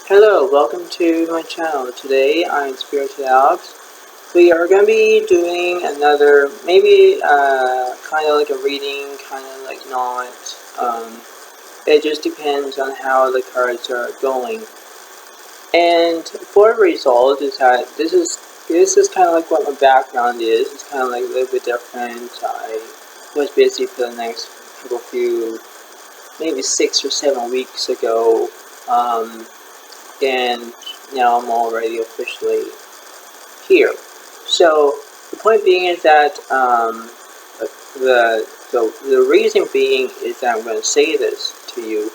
Hello, welcome to my channel. Today I'm Spirited Alex. We are going to be doing another, maybe kind of like a reading, kind of like not. It just depends on how the cards are going. And for the result is that this is kind of like what my background is. It's kind of like a little bit different. I was busy for the next few, maybe 6 or 7 weeks ago. And now I'm already officially here. So the point being is that the reason being is that I'm going to say this to you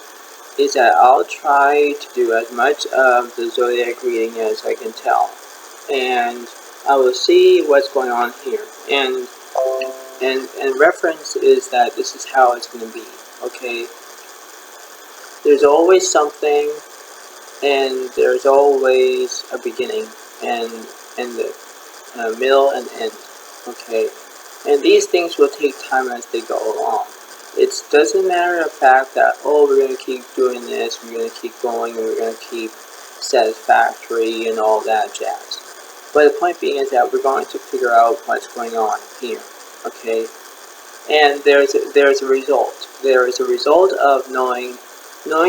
is that I'll try to do as much of the zodiac reading as I can tell, and I will see what's going on here. And reference is that this is how it's going to be. Okay, there's always something. And there's always a beginning and the middle and end, okay? And these things will take time as they go along. It doesn't matter the fact that, oh, we're going to keep doing this, we're going to keep going, and we're going to keep satisfactory and all that jazz. But the point being is that we're going to figure out what's going on here, okay? And there's a result. There is a result of knowing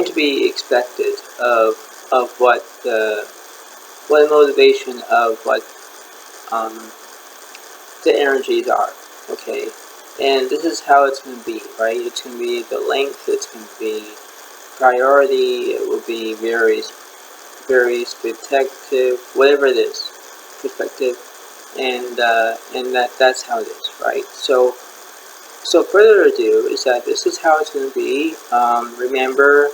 to be expected of what the motivation of what the energies are, okay? And this is how it's going to be, right? It's going to be the length, it's going to be priority, it will be very perspective, whatever it is, perspective, and that's how it is, right? So further ado is that this is how it's going to be. Remember,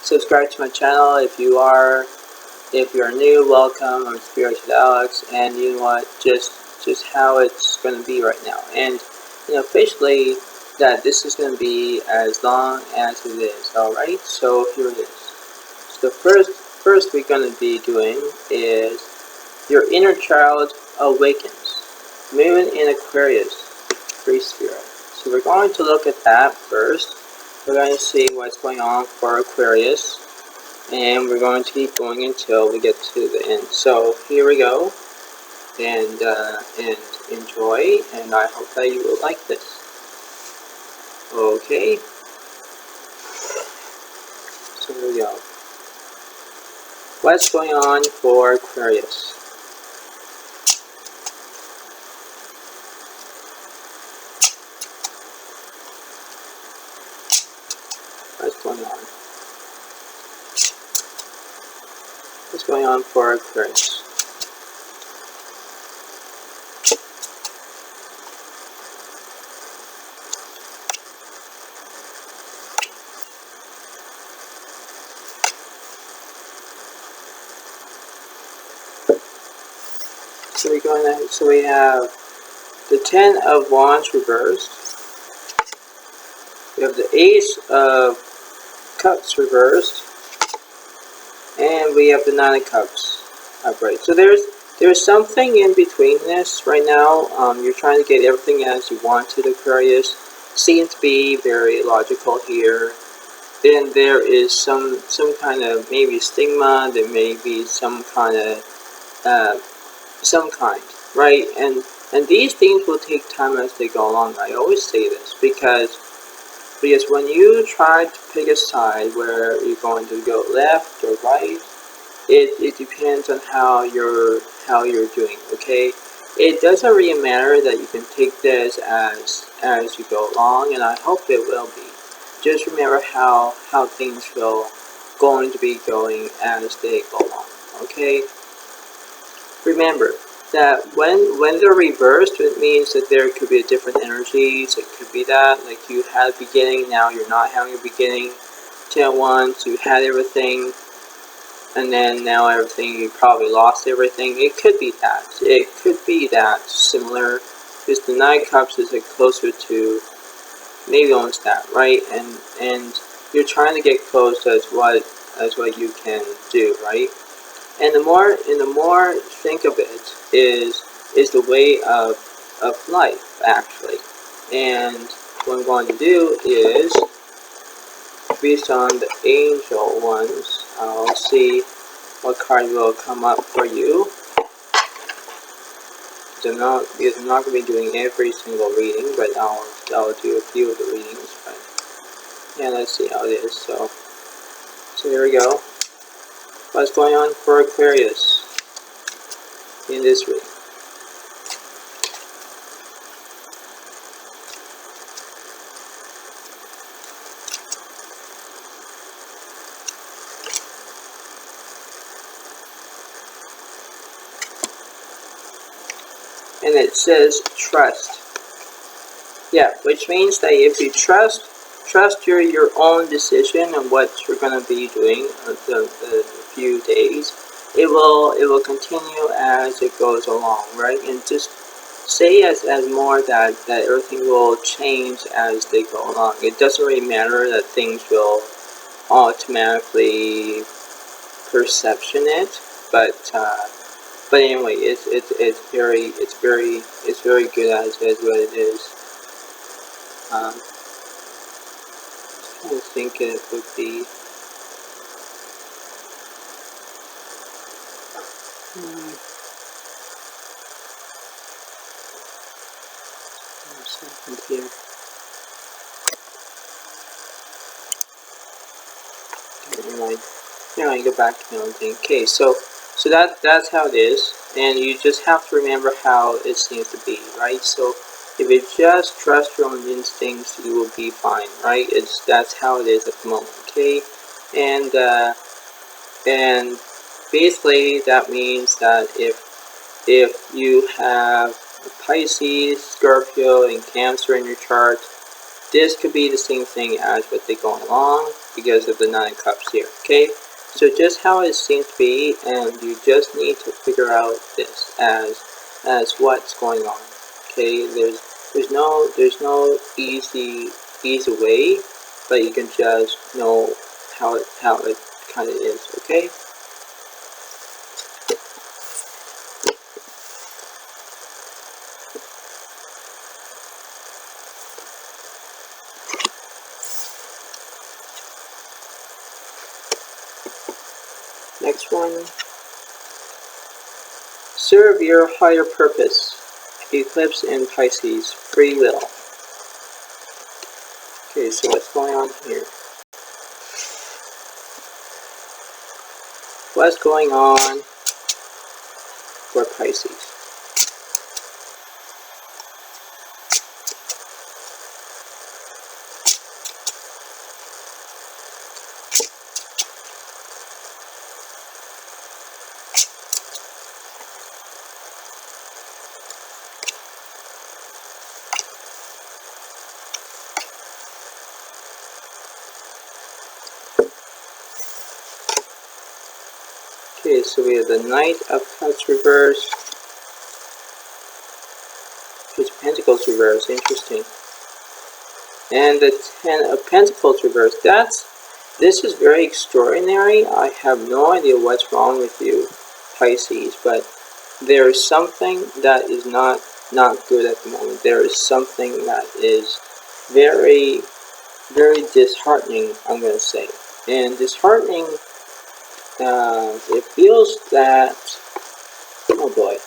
subscribe to my channel if you are. If you're new, welcome. I'm Spirited Alex, and you know what? Just how it's going to be right now, and officially that this is going to be as long as it is. All right. So here it is. So first we're going to be doing is your inner child awakens. Moon in Aquarius, free spirit. So we're going to look at that first. We're going to see what's going on for Aquarius, and we're going to keep going until we get to the end. So here we go, and enjoy, and I hope that you will like this. Okay, so here we go. What's going on for Aquarius? What's going on? What's going on for Aquarius? So we have the 10 of Wands reversed. We have the Ace of Cups reversed, and we have the 9 of Cups upright. So there's something in between this right now. You're trying to get everything as you want to, Aquarius. Seems to be very logical here. Then there is some kind of maybe stigma. There may be some kind, right? And these things will take time as they go along. I always say this because when you try to pick a side where you're going to go left or right, it depends on how you're doing, okay? It doesn't really matter that you can take this as you go along, and I hope it will be. Just remember how things will going to be going as they go along, okay? Remember that when they're reversed, it means that there could be a different energies. It could be that, like, you had a beginning, now you're not having a beginning. 10 once you had everything, and then now everything, you probably lost everything. It could be that. It could be that similar, because the 9 cups is like closer to maybe almost that, right? And you're trying to get close as what you can do, right? And the more think of it is the way of life, actually. And what I'm going to do is, based on the angel ones, I'll see what card will come up for you. I'm not going to be doing every single reading, but I'll do a few of the readings. But yeah, let's see how it is. So here we go. What's going on for Aquarius in this reading? And it says trust. Yeah, which means that if you trust your own decision and what you're going to be doing the few days, it will continue as it goes along, right? And just say as more that everything will change as they go along. It doesn't really matter that things will automatically perception it, but anyway, it's very good as what it is. I think it would be. One second here. I go back to my own thing. Okay, so that's how it is, and you just have to remember how it seems to be, right? So if you just trust your own instincts, you will be fine, right? That's how it is at the moment, okay? And basically that means that if you have Pisces, Scorpio, and Cancer in your chart, this could be the same thing as what they're going along because of the 9 of Cups here, okay? So just how it seems to be, and you just need to figure out this as what's going on, okay? There's no easy way, but you can just know how it kind of is, okay? Next one. Serve your higher purpose. Eclipse in Pisces. Free will. Okay, so what's going on here? What's going on for Pisces? Okay, so we have the Knight of Cups reversed. Page of Pentacles reversed, interesting. And the 10 of Pentacles reversed. This is very extraordinary. I have no idea what's wrong with you, Pisces, but there is something that is not good at the moment. There is something that is very, very disheartening, I'm going to say. And disheartening, it feels that, oh boy,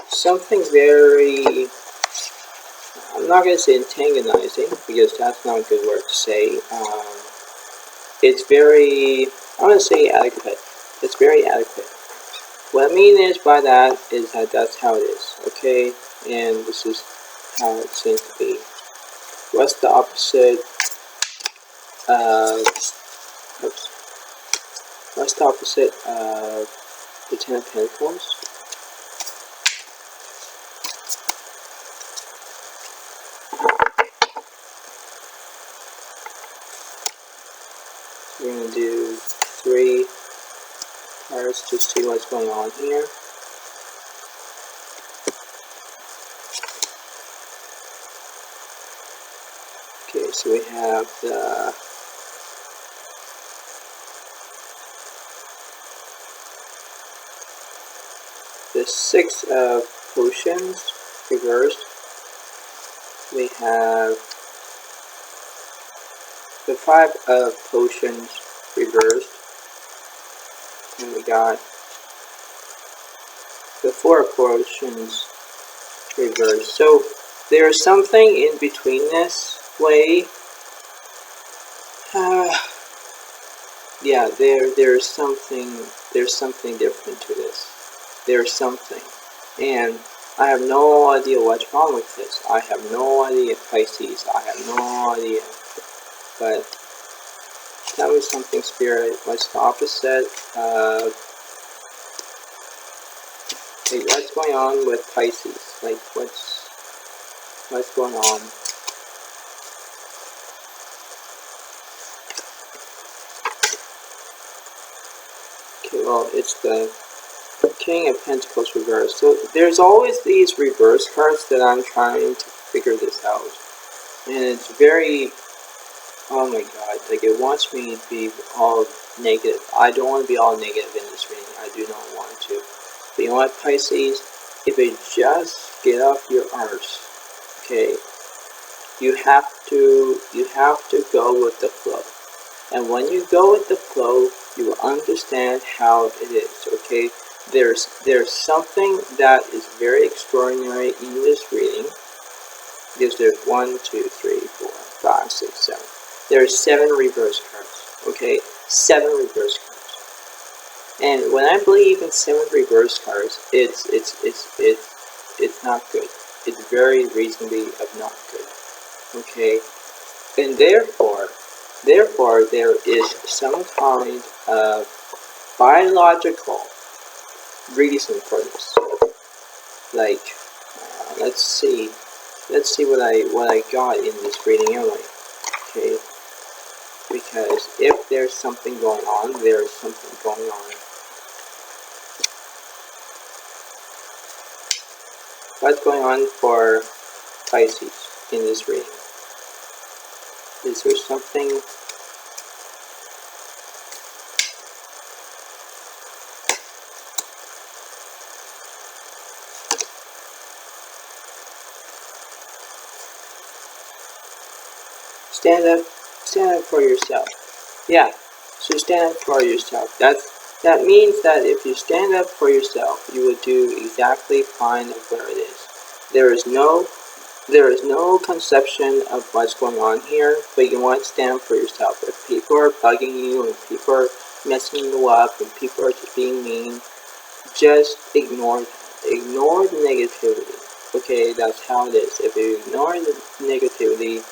something very, I'm not going to say antagonizing, because that's not a good word to say. It's very, I'm going to say adequate. It's very adequate. What I mean is by that is that that's how it is, okay? And this is how it seems to be. What's the opposite of, oops. What's the opposite of the 10 of Pentacles? We're going to do 3 cards to see what's going on here. Okay, so we have the 6 of Potions reversed. We have the 5 of Potions reversed. And we got the Four of Fortunes reversed. So there's something in between this way. Yeah, there's something different to this. There's something, and I have no idea what's wrong with this. I have no idea, Pisces. I have no idea. But tell me something, Spirit. What's the opposite? Like, what's going on with Pisces? Like, what's going on? Okay, well, it's the King of Pentacles reversed. So there's always these reverse cards that I'm trying to figure this out. And it's very, oh my god, like it wants me to be all negative. I don't want to be all negative in this reading. I do not want to. But you know what, Pisces? If you just get off your arse, okay, you have to go with the flow. And when you go with the flow, you will understand how it is, okay? There's something that is very extraordinary in this reading, because there's 1, 2, 3, 4, 5, 6, 7. There's 7 reverse cards, okay? 7 reverse cards. And when I believe in 7 reverse cards, it's not good. It's very reasonably not good, okay? And therefore there is some kind of biological reason for this. Like, let's see what I got in this reading anyway. Okay, because if there's something going on, there is something going on. What's going on for Pisces in this reading? Is there something? Stand up for yourself. Yeah, so stand up for yourself. That means that if you stand up for yourself, you will do exactly fine of where it is. There is no conception of what's going on here, but you want to stand up for yourself. If people are bugging you, and people are messing you up, and people are just being mean, just ignore them. Ignore the negativity. Okay, that's how it is. If you ignore the negativity,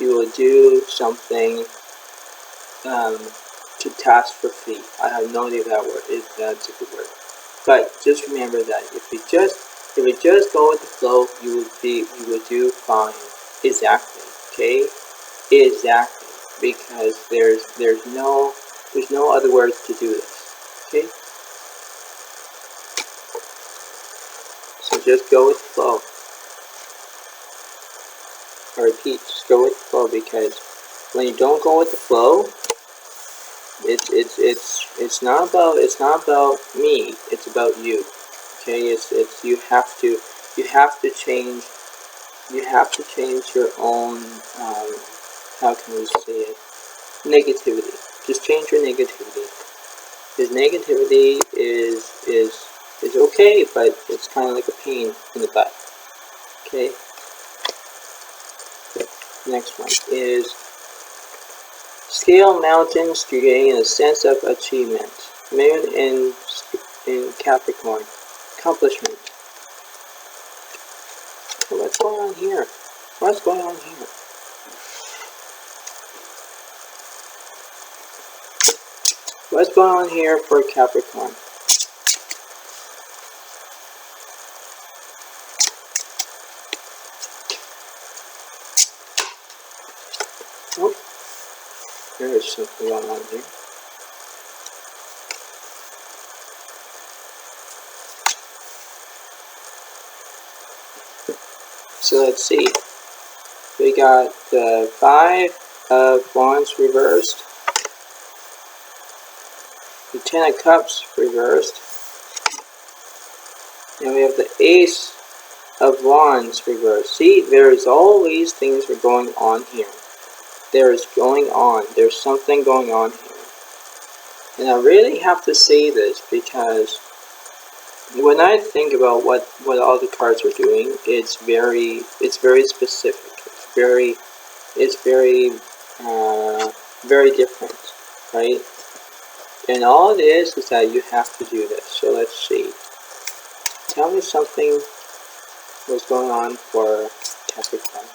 you will do something catastrophe. I have no idea that word. If that's a good word. But just remember that if you just go with the flow, you will do fine. Exactly. Okay? Exactly. Because there's no other words to do this. Okay? So just go with the flow. I repeat, just go with the flow, because when you don't go with the flow, it's not about me, it's about you. Okay, it's you have to change your own how can we say it, negativity. Just change your negativity, because negativity is okay, but it's kind of like a pain in the butt. Okay. Next one is scale mountains to gain a sense of achievement. Moon in Capricorn. Accomplishment. So what's going on here? What's going on here? What's going on here for Capricorn? Oh, there's something going on here. So let's see. We got the 5 of Wands reversed, the 10 of Cups reversed, and we have the Ace of Wands reversed. See, there's always things that are going on here. There's something going on here. And I really have to say this because when I think about what all the cards are doing, it's very specific. It's very different, right? And all it is that you have to do this. So let's see. Tell me something was going on for Capricorn.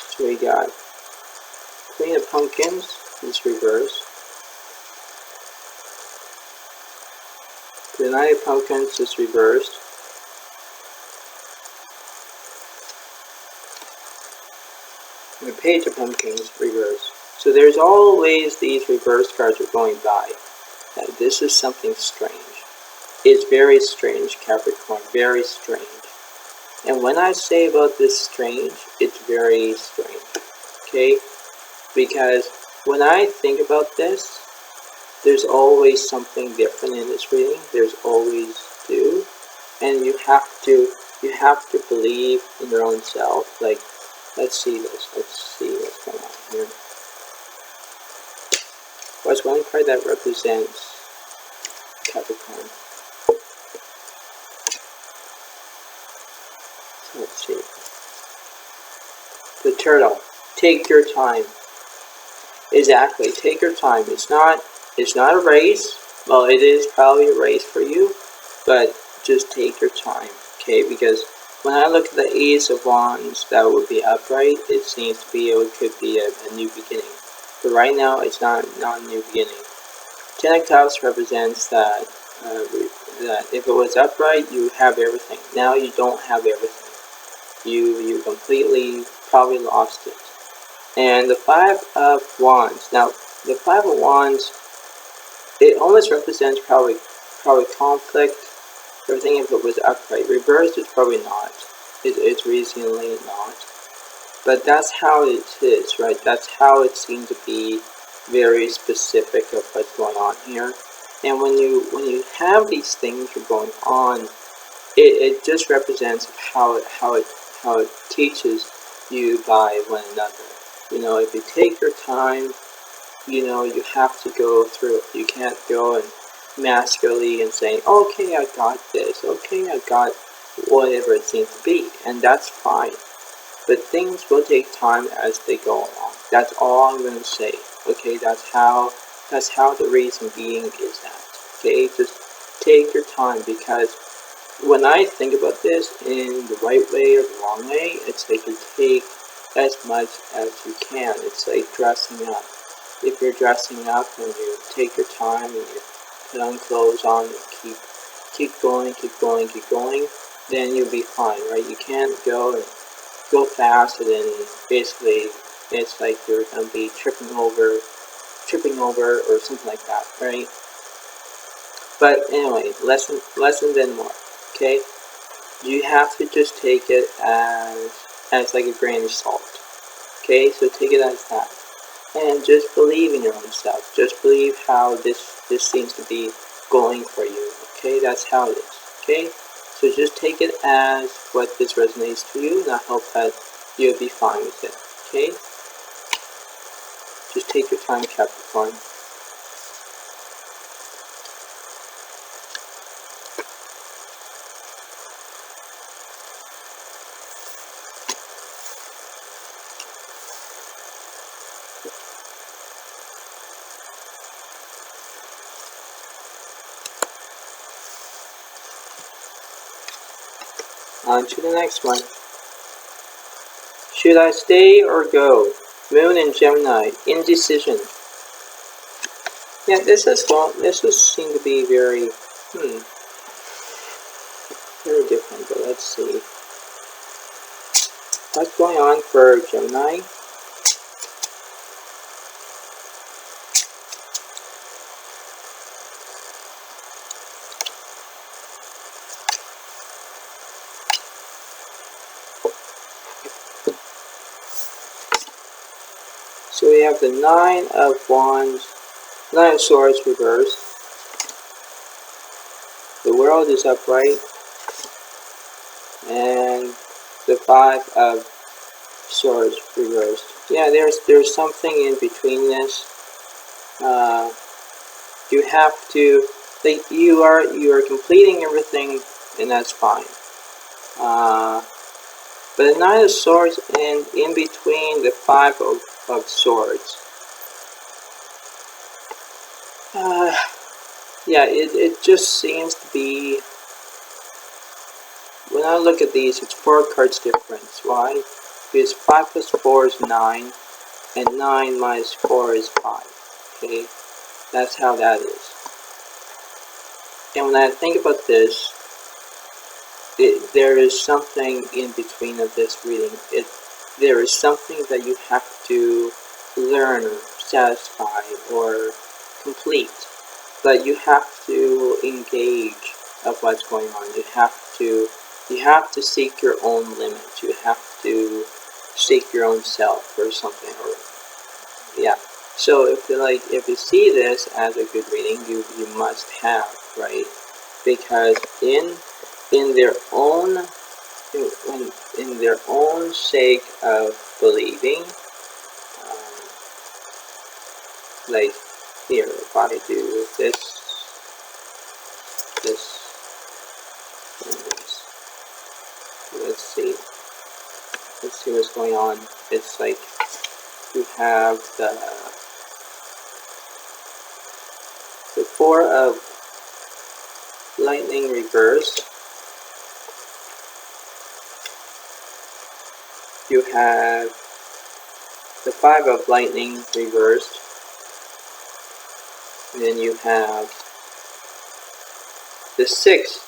So we got Queen of Pumpkins is reversed. The Knight of Pumpkins is reversed. And the Page of Pumpkins reversed. So there's always these reverse cards are going by. Now this is something strange. It's very strange, Capricorn, very strange. And when I say about this strange, it's very strange, okay? Because when I think about this, there's always something different in this reading. There's always do, and you have to believe in your own self. Like, let's see this. Let's see what's going on here. What's one card that represents Capricorn? Let's see. The Turtle. Take your time. Exactly. Take your time. It's not a race. Well, it is probably a race for you, but just take your time, okay? Because when I look at the Ace of Wands, that would be upright. It seems to be it could be a new beginning, but right now it's not a new beginning. Ten of Cups represents that that if it was upright, you have everything. Now you don't have everything. You completely probably lost it. And the Five of Wands. Now, the Five of Wands, it almost represents probably conflict, everything if it was upright. Reversed, it's probably not. It's reasonably not. But that's how it is, right? That's how it seems to be very specific of what's going on here. And when you have these things that are going on, it just represents how it teaches you by one another. You know, if you take your time, you know, you have to go through it. You can't go and masculinely and say, okay, I got this. Okay, I got whatever it seems to be. And that's fine. But things will take time as they go along. That's all I'm going to say. Okay, that's how the reason being is that. Okay, just take your time, because when I think about this in the right way or the wrong way, it's like you take as much as you can. It's like dressing up. If you're dressing up and you take your time and you put on clothes on and keep going, then you'll be fine, right? You can't go fast and then basically it's like you're gonna be tripping over or something like that, right? But anyway, lesson then more. Okay, you have to just take it as like a grain of salt. Okay, so take it as that, and just believe in your own self. Just believe how this seems to be going for you. Okay, that's how it is. Okay, so just take it as what this resonates to you, and I hope that you'll be fine with it. Okay, just take your time, Capricorn. On to the next one. Should I stay or go? Moon and Gemini. Indecision. Yeah, this seem to be very different, but let's see. What's going on for Gemini? So we have the Nine of Wands, Nine of Swords reversed. The World is upright. And the Five of Swords reversed. Yeah, there's something in between this. You have to, like, you are completing everything, and that's fine. But the Nine of Swords and in between the Five of Swords. Yeah, it just seems to be, when I look at these, it's 4 cards difference. Why? Because 5 plus 4 is 9, and 9 minus 4 is 5. Okay? That's how that is. And when I think about this, there is something in between of this reading. There is something that you have to learn or satisfy or complete. But you have to engage of what's going on. You have to seek your own limits. You have to seek your own self or something. Or yeah. So if you see this as a good reading, you must have, right? Because in their own in their own sake of believing, like here, if I do this, and this, let's see what's going on. It's like you have the Four of Lightning reversed. You have the Five of Lightning reversed. And then you have the Six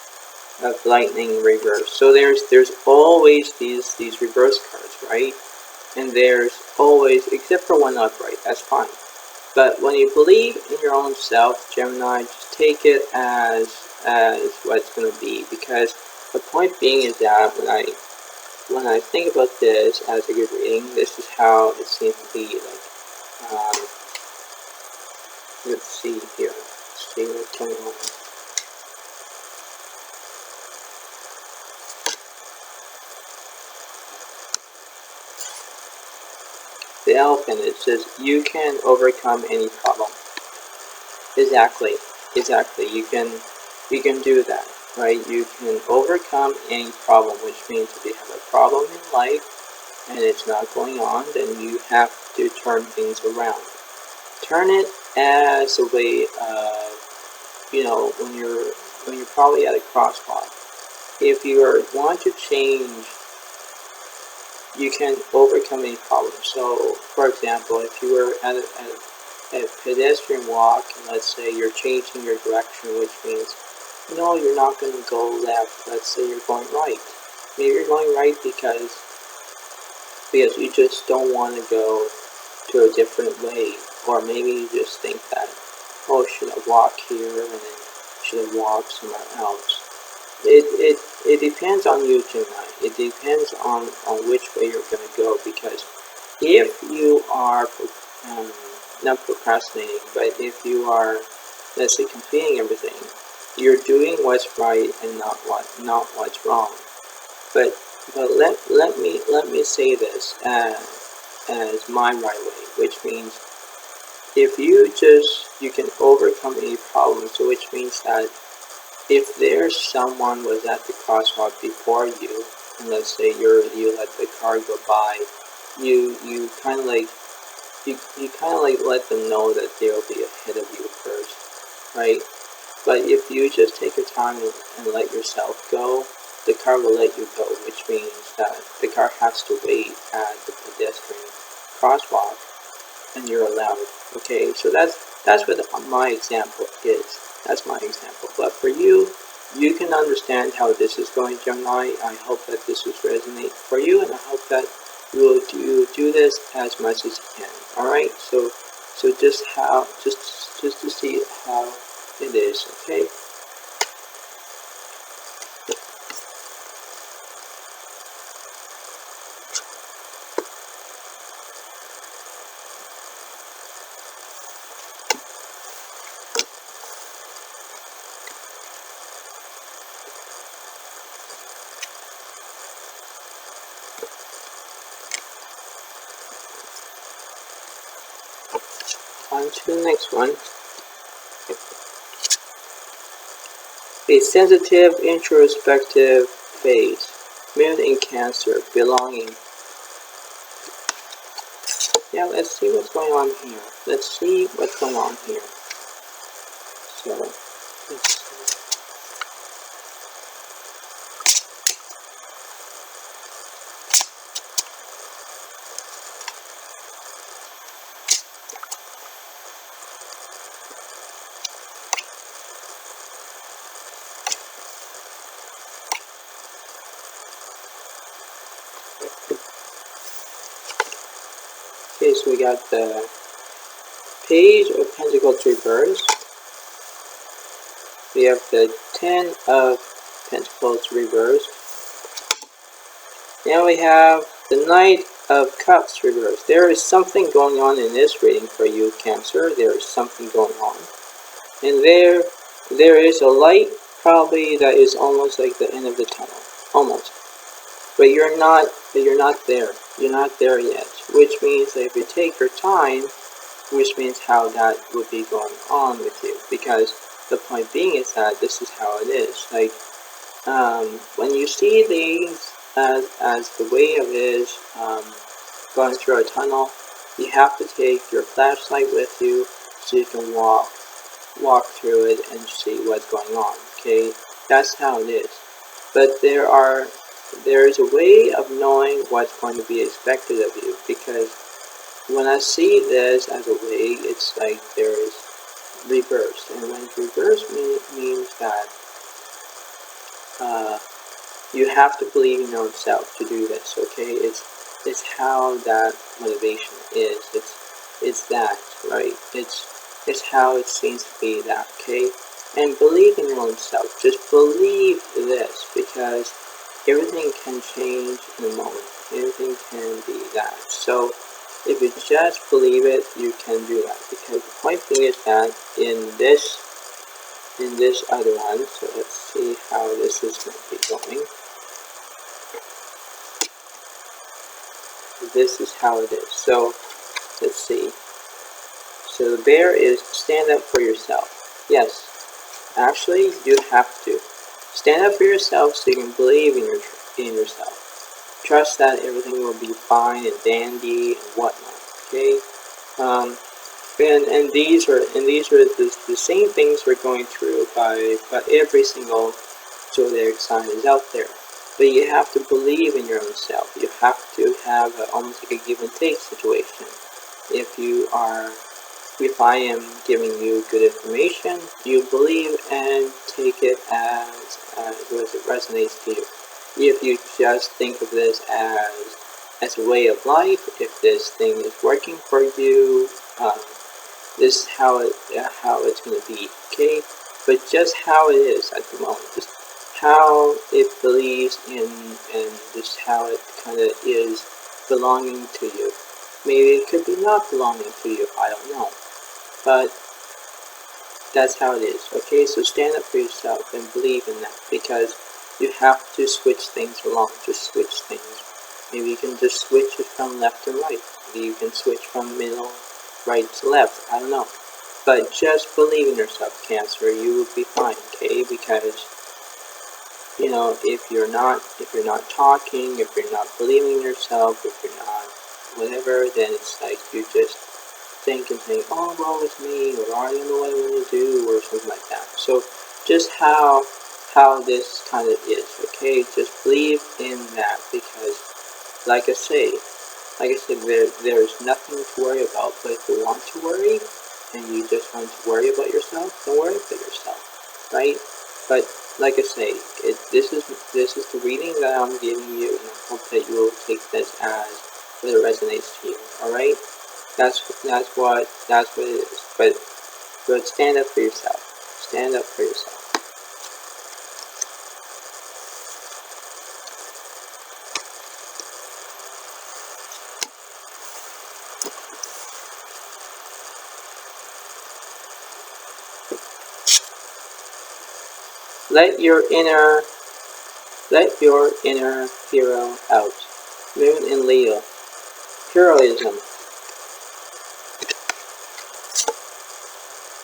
of Lightning reversed. So there's always these reverse cards, right? And there's always, except for one upright, that's fine. But when you believe in your own self, Gemini, just take it as what's going to be. Because the point being is that when I think about this as a good reading, this is how it seems to be. Like, let's see here. Let's see what's going on. The Elephant, it says, you can overcome any problem. Exactly. You can do that, right? You can overcome any problem, which means if you have a problem in life and it's not going on, then you have to turn things around. Turn it as a way of, when you're probably at a crossroad. If you want to change, you can overcome any problem. So, for example, if you were at a pedestrian walk, and let's say you're changing your direction, which means, no, you're not going to go left. Let's say you're going right. Maybe you're going right because you just don't want to go to a different way. Or maybe you just think that, oh, should I walk here and then should I walk somewhere else? It depends on you, Gemini. It depends on which way you're going to go, because if you are not procrastinating, but if you are, let's say, completing everything, you're doing what's right and not what's wrong. But let me say this as my right way, which means if you can overcome any problem. So which means that if there's someone was at the crossroad before you, and let's say you let the car go by, you kind of like let them know that they'll be ahead of you first, right? But if you just take your time and let yourself go, the car will let you go, which means that the car has to wait at the pedestrian crosswalk, and you're allowed. Okay, so that's what my example is. That's my example. But for you, you can understand how this is going, Gemini. I hope that this will resonate for you, and I hope that you will do this as much as you can. All right. So just to see how it is. Okay. On to the next one. A sensitive, introspective phase. Moon in Cancer, belonging. Yeah, let's see what's going on here. Let's see what's going on here. So, let's see. Okay, so we got the Page of Pentacles reversed. We have the Ten of Pentacles reversed. Now we have the Knight of Cups reversed. There is something going on in this reading for you, Cancer. There is something going on. And there is a light, probably, that is almost like the end of the tunnel. Almost. But you're not there. You're not there yet. Which means that if you take your time, which means how that would be going on with you. Because the point being is that this is how it is. Like, when you see things as the way it is, going through a tunnel, you have to take your flashlight with you so you can walk through it and see what's going on. Okay, that's how it is. But there is a way of knowing what's going to be expected of you, because when I see this as a way, it's like there is reversed, and when it's reversed means that you have to believe in yourself to do this. Okay, it's how that motivation is. It's that, right? It's how it seems to be that. Okay, and believe in your own self. Just believe this, because everything can change in a moment. Everything can be that. So if you just believe it, you can do that. Because the point being is that in this other one, so let's see how this is going to be going. This is how it is. So let's see. So the bear is stand up for yourself. Yes, actually you have to stand up for yourself so you can believe in yourself. Trust that everything will be fine and dandy and whatnot. Okay, and these are the same things we're going through by every single zodiac sign is out there. But you have to believe in your own self. You have to have almost like a give and take situation. If I am giving you good information, you believe and take it as it resonates to you. If you just think of this as a way of life, if this thing is working for you, this is how it's going to be. Okay, but just how it is at the moment, just how it believes in, and just how it kind of is belonging to you. Maybe it could be not belonging to you, I don't know. But that's how it is. Okay, so stand up for yourself and believe in that, because you have to switch things along. Just switch things. Maybe you can just switch it from left to right. Maybe you can switch from middle, right to left. I don't know. But just believe in yourself, Cancer. You will be fine. Okay, because if you're not talking, if you're not believing in yourself, if you're not whatever, then it's like you just think, oh, well, it's me, or I don't know what I'm going to do, or something like that. So just how this kind of is, okay? Just believe in that, because like I said, there's nothing to worry about. But if you want to worry, and you just want to worry about yourself, don't worry about yourself, right? But like I say, this is the reading that I'm giving you, and I hope that you will take this as what it resonates to you. All right? That's what it is. But stand up for yourself. Stand up for yourself. Let your inner hero out. Moon in Leo. Heroism.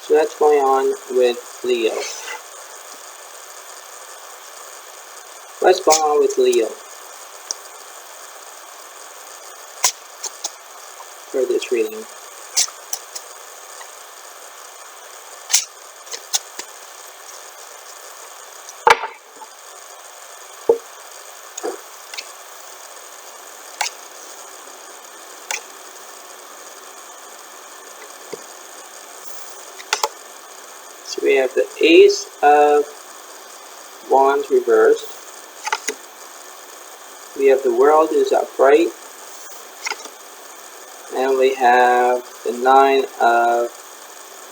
So that's going on with Leo. What's going on with Leo for this reading? So we have the Ace of Wands reversed. We have the World is upright. And we have the Nine of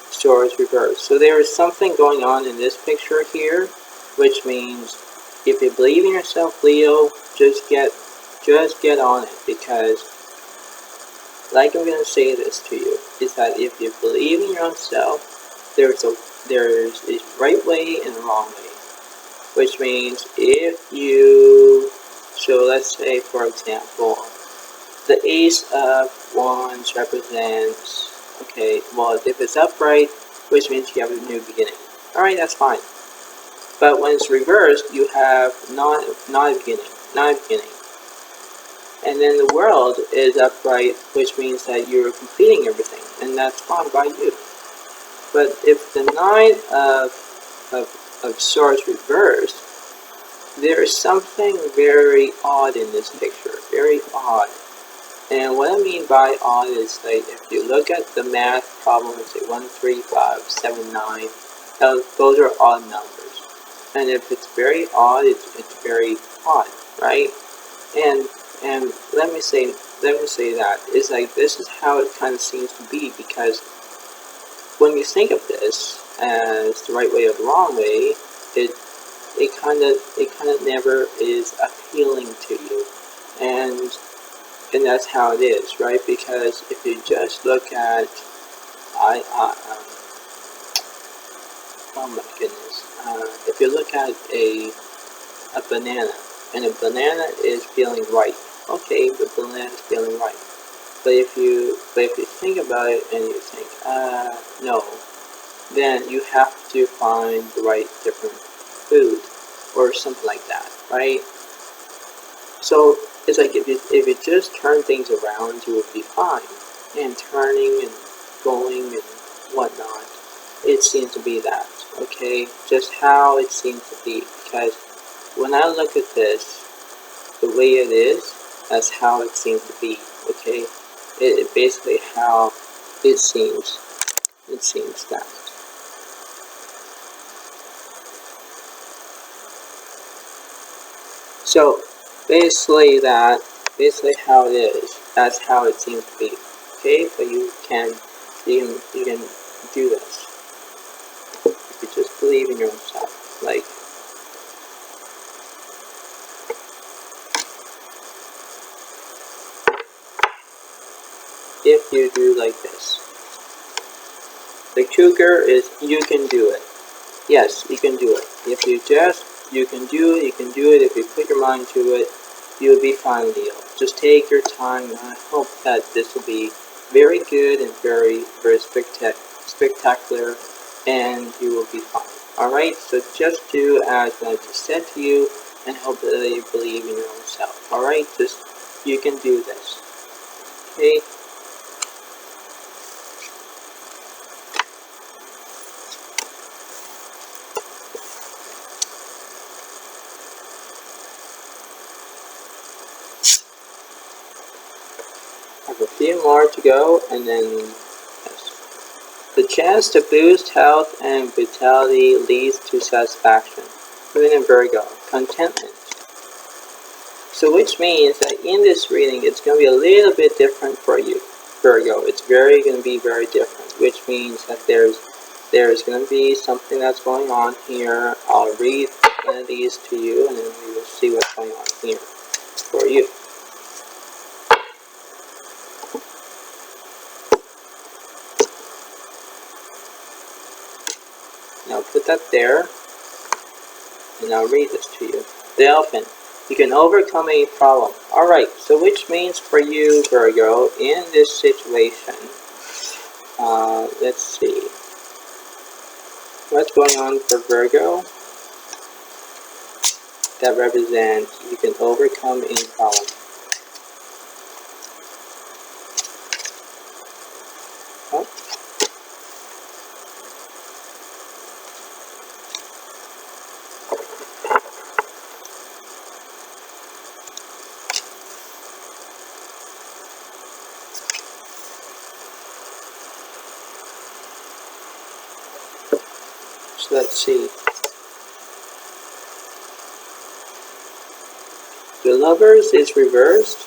Swords reversed. So there is something going on in this picture here, which means if you believe in yourself, Leo, just get on it, because like I'm going to say this to you, is that if you believe in your own self, there's a right way and a wrong way. Which means if you, so let's say for example, the Ace of Wands represents, okay, well if it's upright, which means you have a new beginning. Alright, that's fine. But when it's reversed, you have not a beginning. And then the World is upright, which means that you're completing everything, and that's fine by you. But if the Nine of Swords reversed, there is something very odd in this picture, very odd. And what I mean by odd is, like, if you look at the math problem, say 1, 3, 5, 7, 9, those are odd numbers. And if it's very odd, it's very odd, right? And let me say that it's like, this is how it kind of seems to be, because when you think of this as the right way or the wrong way, it kind of never is appealing to you, and that's how it is, right? Because if you just look at, oh my goodness, if you look at a banana, and a banana is feeling right, okay, the banana is feeling right. But if you think about it and you think, no, then you have to find the right different food or something like that, right? So it's like if you just turn things around, you will be fine. And turning and going and whatnot, it seems to be that, okay? Just how it seems to be, because when I look at this, the way it is, that's how it seems to be, okay? It basically how it seems that. So basically how it is, that's how it seems to be, okay? But you can do this if you just believe in yourself. Like, if you do like this, the cougar is, you can do it. Yes, you can do it. If you can do it. If you put your mind to it, you'll be fine, Leo. Just take your time, and I hope that this will be very good and very, very spectacular, and you will be fine. Alright, so just do as I just said to you, and hope that you believe in your own self. Alright, just, you can do this. Okay? I have a few more to go, and then, yes. The chance to boost health and vitality leads to satisfaction. Moon and Virgo, contentment. So which means that in this reading, it's going to be a little bit different for you, Virgo. It's going to be very different, which means that there's going to be something that's going on here. I'll read one of these to you, and then we will see what's going on here for you. Now put that there, and I'll read this to you. The elephant. You can overcome any problem. Alright, so which means for you, Virgo, in this situation, let's see. What's going on for Virgo? That represents you can overcome any problem. Oh. So let's see. The Lovers is reversed.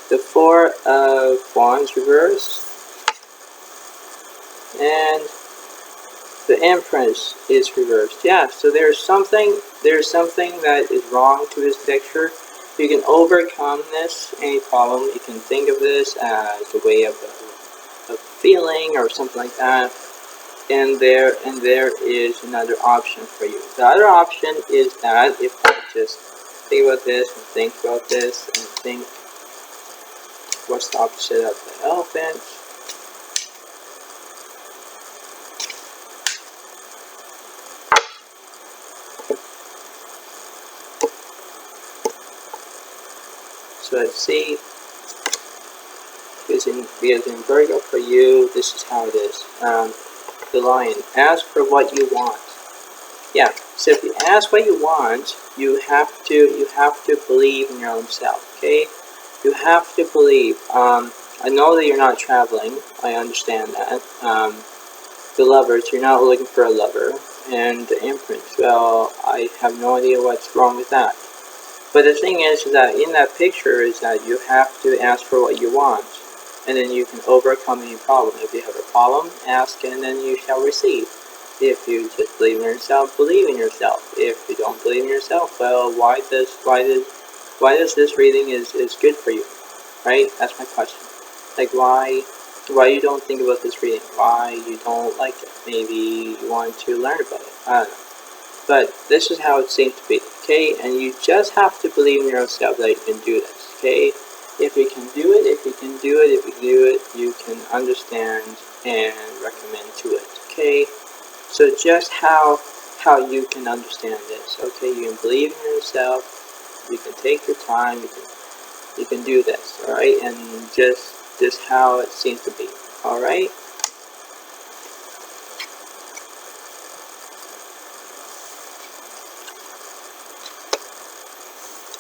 The Four of Wands reversed. And the Empress is reversed. Yeah, so there's something that is wrong to this picture. You can overcome this, any problem. You can think of this as a way of feeling or something like that. And there is another option for you. The other option is that if I just think about this and think about this and think what's the opposite of the elephant. So let's see. Because in Virgo for you, this is how it is. The Lion. Ask for what you want. Yeah. So if you ask what you want, you have to believe in your own self. Okay. You have to believe. I know that you're not traveling. I understand that. The Lovers, you're not looking for a lover. And the Empress, well, I have no idea what's wrong with that. But the thing is that in that picture is that you have to ask for what you want. And then you can overcome any problem. If you have a problem, ask and then you shall receive. If you just believe in yourself, believe in yourself. If you don't believe in yourself, well, why does this reading is good for you? Right? That's my question. Like why you don't think about this reading? Why you don't like it? Maybe you want to learn about it. I don't know. But this is how it seems to be. Okay? And you just have to believe in yourself that you can do this. Okay? If you can do it, you can understand and recommend to it. Okay? So just how you can understand this. Okay? You can believe in yourself. You can take your time. You can do this. All right? And just how it seems to be. All right?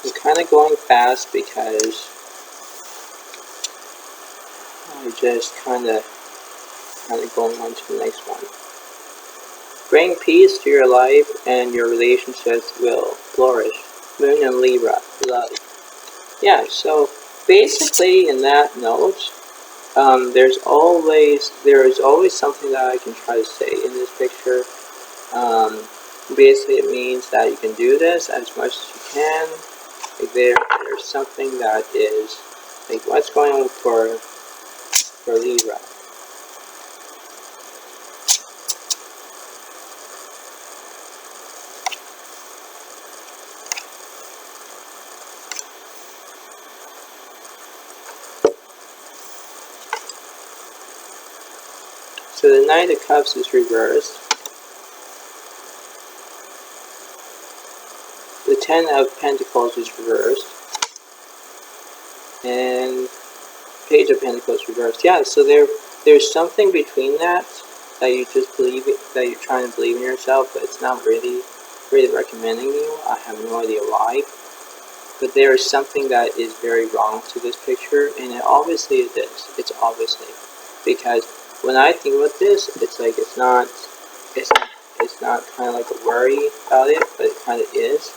I'm kind of going fast because I just kind of going on to the next one. Bring peace to your life and your relationships will flourish. Moon and Libra, love. Yeah, so basically in that note, there is always something that I can try to say in this picture. Basically it means that you can do this as much as you can. Like there's something that is like what's going on for Libra. So the Knight of Cups is reversed. The Ten of Pentacles is reversed. And Page of Pentacles reversed. Yeah, so there's something between that you just believe that you're trying to believe in yourself, but it's not really recommending you. I have no idea why. But there is something that is very wrong to this picture, and it obviously it is. It's obviously because when I think about this, it's like it's not kind of like a worry about it, but it kind of is.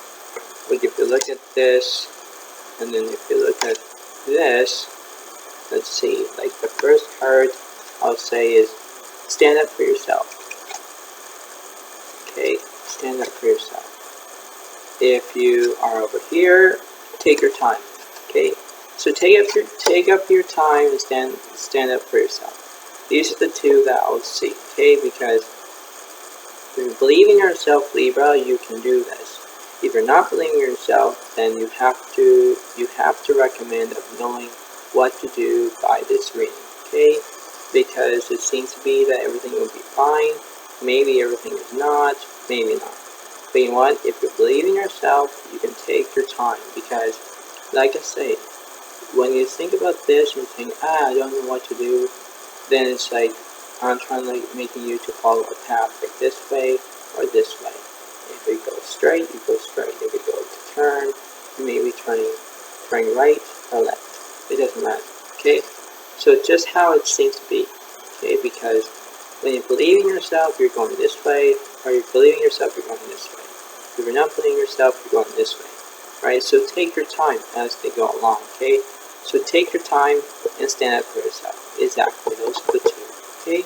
Like if you look at this, and then if you look at this, let's see. Like the first card I'll say is stand up for yourself. Okay, stand up for yourself. If you are over here, take your time. Okay, so take up your time and stand up for yourself. These are the two that I'll see. Okay, because if you believe in yourself, Libra, you can do this. If you're not believing in yourself, then you have to recommend of knowing what to do by this reading. Okay, because it seems to be that everything will be fine. Maybe everything is not, maybe not. But you know what? If you believe in yourself, you can take your time, because, like I say, when you think about this and think, I don't know what to do, then it's like, I'm trying to making you to follow a path like this way or this way. If it goes straight, you go straight. If it goes to turn, you may be turning right or left. It doesn't matter. Okay? So just how it seems to be. Okay? Because when you believe in yourself, you're going this way, or you believe in yourself, you're going this way. If you're not believing in yourself, you're going this way. Right? So take your time as they go along. Okay? So take your time and stand up for yourself. Exactly. Those are the two. Okay?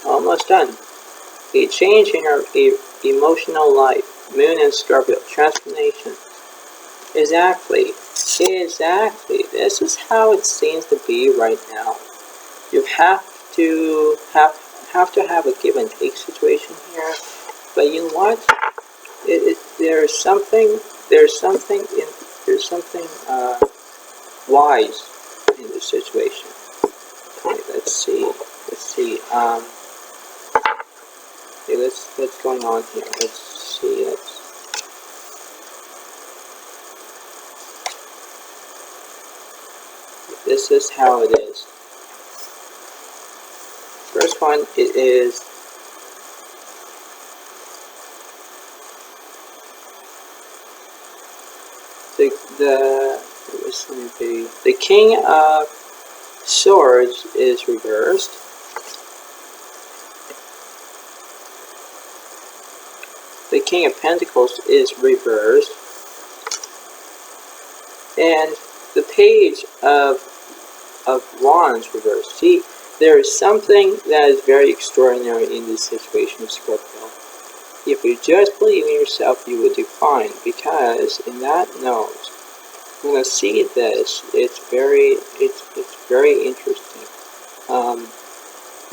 Almost done. A change in our emotional life. Moon and Scorpio. Transformation. Exactly. Exactly. This is how it seems to be right now. You have to have a give and take situation here. But you know what? There's something wise in this situation. Okay, let's see. Okay, what's going on here? Let's see. This is how it is. First one, it is the King of Swords is reversed. The King of Pentacles is reversed. And the Page of Wands reversed. See, there is something that is very extraordinary in this situation, Scorpio. If you just believe in yourself, you will do fine, because in that note, you're going to see this. It's very interesting.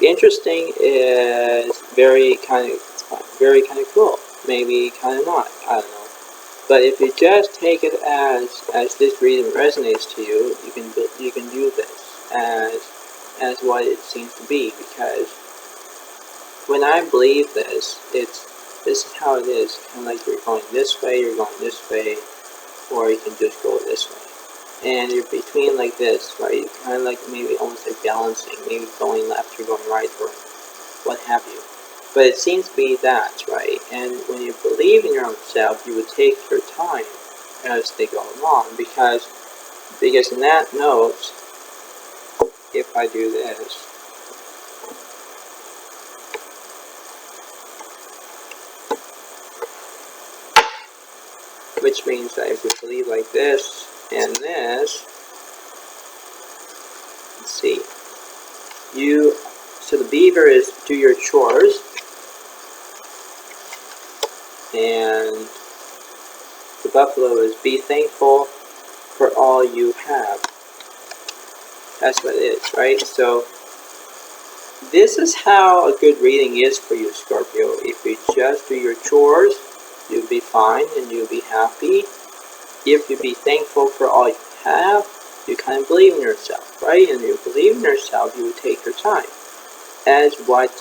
Interesting is very kind of cool. Maybe kind of not. I don't know. But if you just take it as this reading resonates to you, you can do this as what it seems to be. Because when I believe this is how it is. Kind of like you're going this way, or you can just go this way. And you're between like this, right? Kind of like maybe almost like balancing, maybe going left or going right, or what have you. But it seems to be that, right? And when you believe in yourself, you would take your time as they go along, because in that note, if I do this, which means that if you believe like this and this, let's see, so the beaver is do your chores, and the buffalo is be thankful for all you have. That's what it is, right? So this is how a good reading is for you, Scorpio. If you just do your chores, you'll be fine and you'll be happy. If you be thankful for all you have, you kind of believe in yourself, right? And you believe in yourself, you will take your time, as what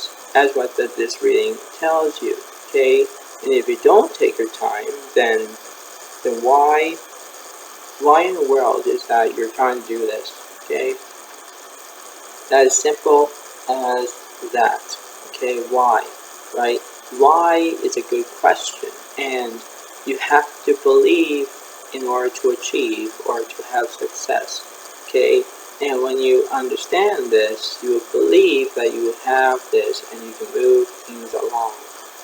this reading tells you. Okay, and if you don't take your time, then why in the world is that you're trying to do this? Okay, that is simple as that. Okay, why? Right? Why is a good question, and you have to believe in order to achieve or to have success. Okay, and when you understand this, you will believe that you have this and you can move things along.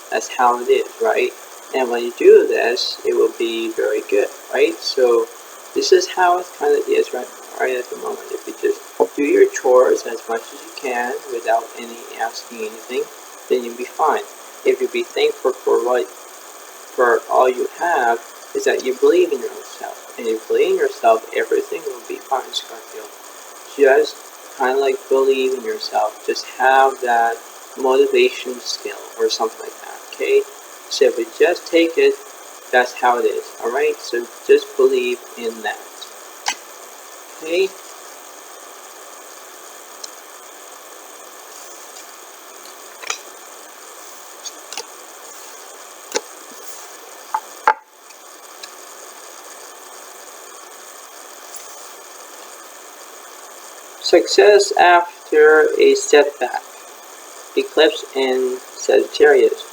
That's how it is, right? And when you do this, it will be very good, right? So this is how it kind of is right at the moment. If you just do your chores as much as you can without asking anything, then you'll be fine. If you be thankful for all you have, is that you believe in yourself. And if you believe in yourself, everything will be fine, Scorpio. Just kind of like believe in yourself. Just have that motivation skill or something like that, okay? So if you just take it, that's how it is, alright? So just believe in that, okay? Success after a setback. Eclipse in Sagittarius.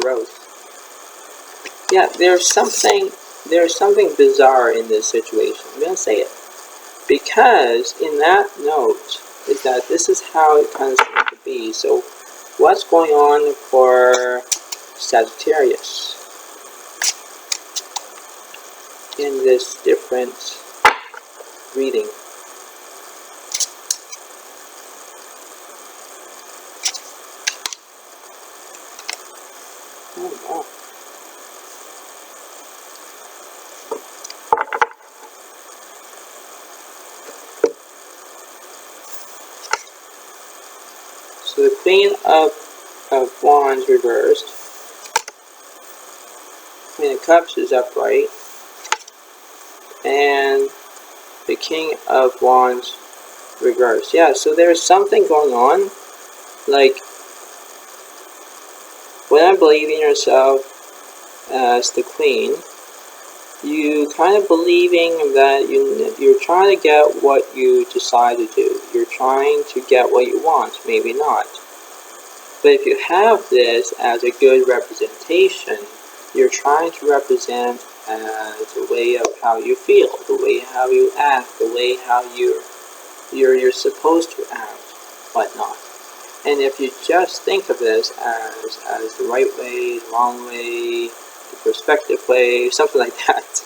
Growth. Yeah, there's something bizarre in this situation. I'm going to say it. Because in that note is that this is how it kind of seems to be. So what's going on for Sagittarius in this different reading? Oh, wow. So the Queen of Wands reversed. Queen of Cups is upright. And the King of Wands reversed. Yeah, so there's something going on. Like, when I believe in yourself as the Queen, you kind of believing that you're trying to get what you decide to do. You're trying to get what you want, maybe not. But if you have this as a good representation, you're trying to represent as a way of how you feel, the way how you act, the way how you're supposed to act, whatnot. And if you just think of this as the right way, the wrong way, the perspective way, something like that,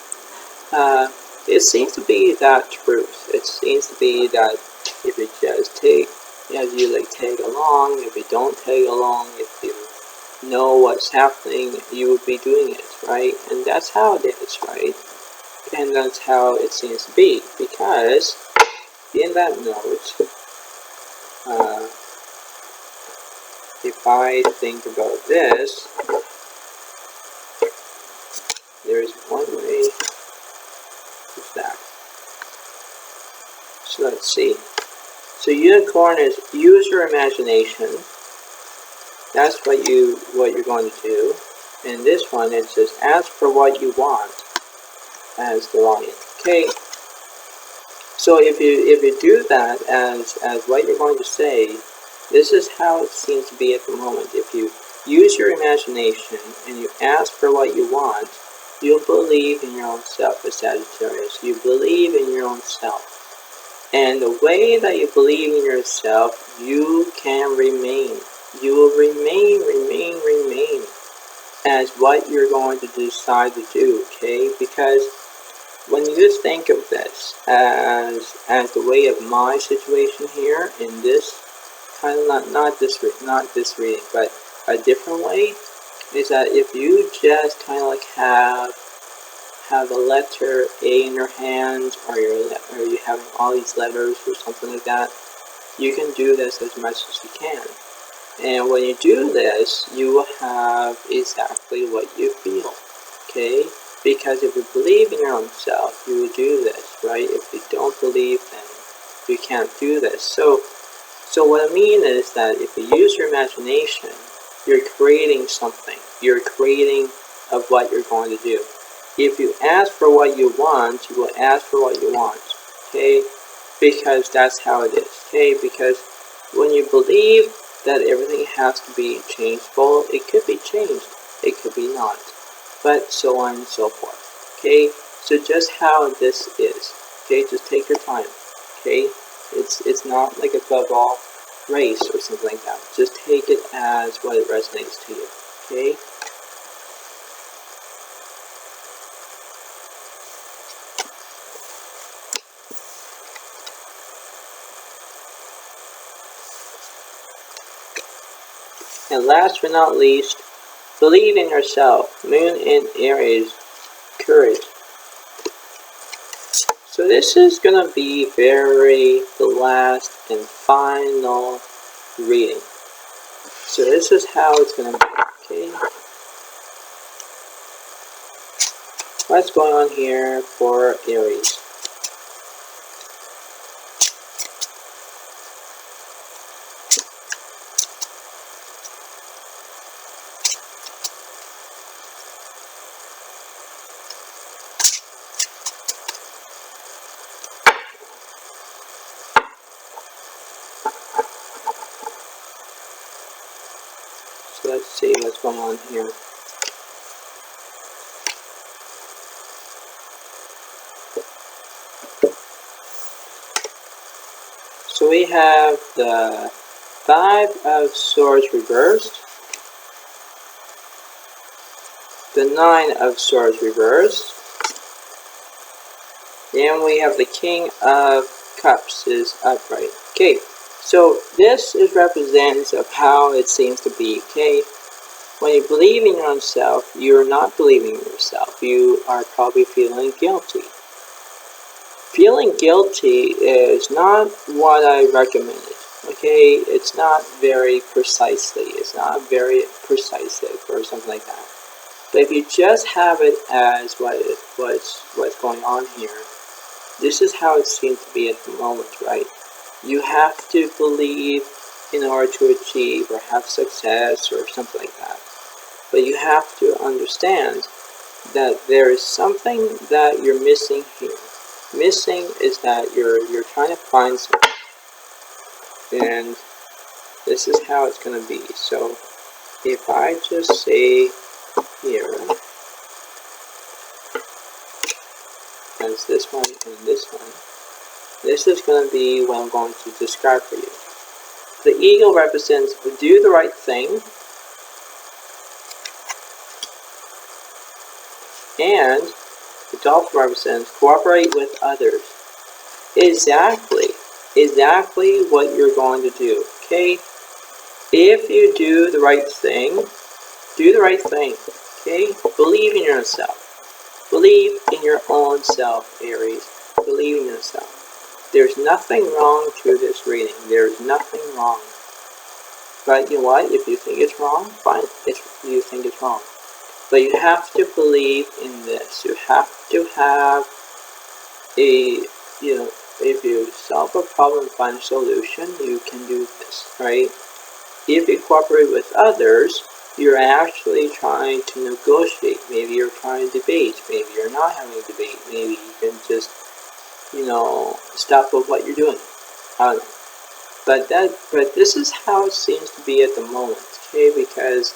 it seems to be that truth. It seems to be that if you just take, as you like tag along, if you don't tag along, if you know what's happening, you would be doing it, right? And that's how it is, right? And that's how it seems to be, because in that note, if I think about this, there's one way to that. So let's see. So unicorn is use your imagination. That's what you're going to do. And this one, it says ask for what you want as the lion. Okay. So if you do that as what you're going to say, this is how it seems to be at the moment. If you use your imagination and you ask for what you want, you'll believe in your own self as Sagittarius. You believe in your own self. And the way that you believe in yourself, you can remain. You will remain as what you're going to decide to do, okay? Because when you think of this as the way of my situation here, in this kind of not this reading, but a different way, is that if you just kind of like have the letter A in your hand, or you're having all these letters or something like that, you can do this as much as you can. And when you do this, you will have exactly what you feel, okay? Because if you believe in your own self, you will do this, right? If you don't believe, then you can't do this. So what I mean is that if you use your imagination, you're creating something. You're creating of what you're going to do. If you ask for what you want, you will ask for what you want, okay? Because that's how it is, okay? Because when you believe that everything has to be changeable, it could be changed, it could be not, but so on and so forth, okay? So just how this is, okay? Just take your time, okay? It's not like a football race or something like that. Just take it as what it resonates to you, okay? And last but not least, believe in yourself. Moon in Aries, courage. So this is gonna be the last and final reading. So this is how it's gonna be, okay? What's going on here for Aries? So let's see what's going on here. So we have the Five of Swords reversed, the Nine of Swords reversed, and we have the King of Cups is upright. Okay, so this is represents of how it seems to be, okay? When you believe in your own self, you're not believing in yourself. You are probably feeling guilty. Feeling guilty is not what I recommended, okay? It's not very precisely. It's not very precisive or something like that. But if you just have it as what's going on here, this is how it seems to be at the moment, right? You have to believe in order to achieve or have success or something like that. But you have to understand that there is something that you're missing here. Missing is that you're trying to find something, and this is how it's going to be. So if I just say here, as this one and this one, this is going to be what I'm going to describe for you. The eagle represents do the right thing, and the dolphin represents cooperate with others. Exactly what you're going to do, okay? If you do the right thing, okay? Believe in yourself. Believe in your own self, Aries. Believe in yourself. There's nothing wrong to this reading. There's nothing wrong. But you know what? If you think it's wrong, fine. If you think it's wrong. But you have to believe in this. You have to have a, if you solve a problem and find a solution, you can do this, right? If you cooperate with others, you're actually trying to negotiate. Maybe you're trying to debate. Maybe you're not having a debate. Maybe you can just, stop with what you're doing. I don't know. But this is how it seems to be at the moment, okay? Because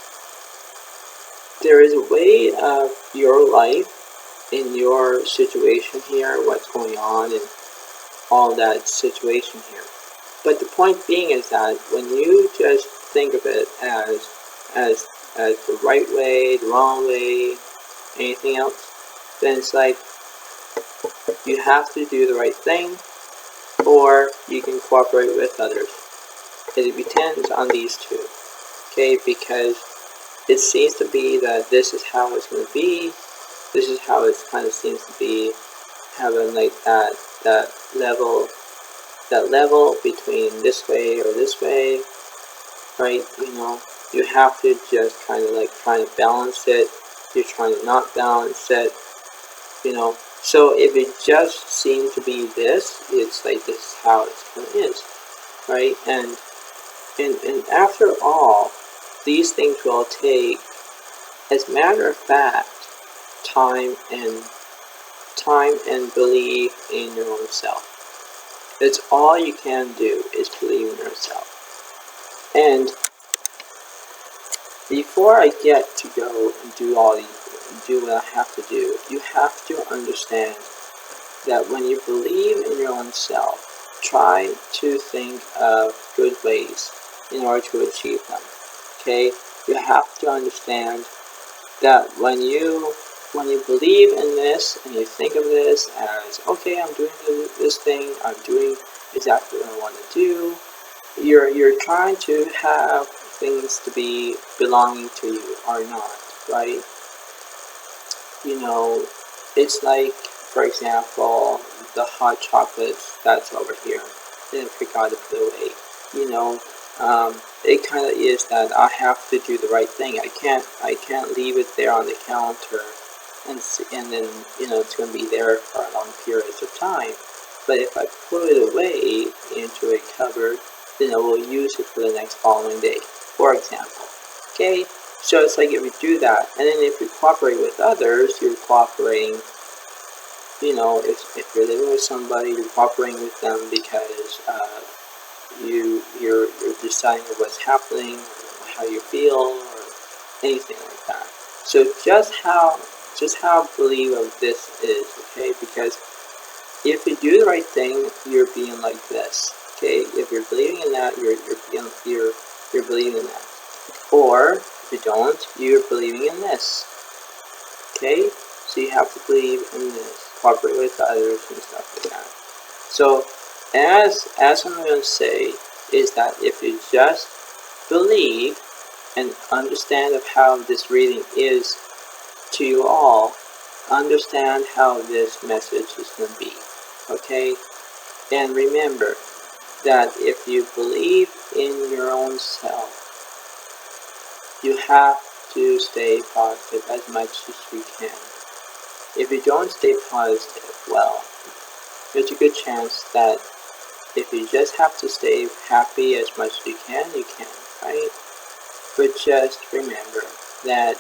there is a way of your life in your situation here, what's going on and all that situation here. But the point being is that when you just think of it as the right way, the wrong way, anything else, then it's like you have to do the right thing, or you can cooperate with others. It depends on these two, okay? Because it seems to be that this is how it's going to be. This is how it kind of seems to be, having like that level between this way or this way, right? You have to just kind of like try to balance it. You're trying to not balance it, So if it just seems to be this, it's like this is how it kind of is, right? And after all, these things will take, as a matter of fact, time and believe in your own self. That's all you can do, is believe in yourself. And before I get to go and do what I have to do, you have to understand that when you believe in your own self, try to think of good ways in order to achieve them. Okay? You have to understand that when you believe in this and you think of this as, okay, I'm doing this thing, I'm doing exactly what I want to do, you're trying to have things to be belonging to you or not, right? It's like, for example, the hot chocolates that's over here. Then I forgot to put away. You know, it kind of is that I have to do the right thing. I can't leave it there on the counter, and then it's going to be there for a long periods of time. But if I put it away into a cupboard, then I will use it for the next following day, for example. Okay, so it's like if you do that, and then if you cooperate with others, you're cooperating. If you're living with somebody, you're cooperating with them because you're deciding what's happening, how you feel, or anything like that. So just how believe of this is, okay? Because if you do the right thing, you're being like this, okay? If you're believing in that, you're believing in that. Or if you don't, you're believing in this, okay? So you have to believe in this, cooperate with others and stuff like that. So as I'm going to say is that if you just believe and understand of how this reading is to you all, understand how this message is going to be, okay? And remember that if you believe in your own self, you have to stay positive as much as you can. If you don't stay positive, well, there's a good chance that if you just have to stay happy as much as you can, right? But just remember that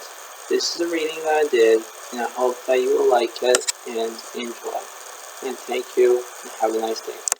this is a reading that I did, and I hope that you will like it and enjoy. And thank you, and have a nice day.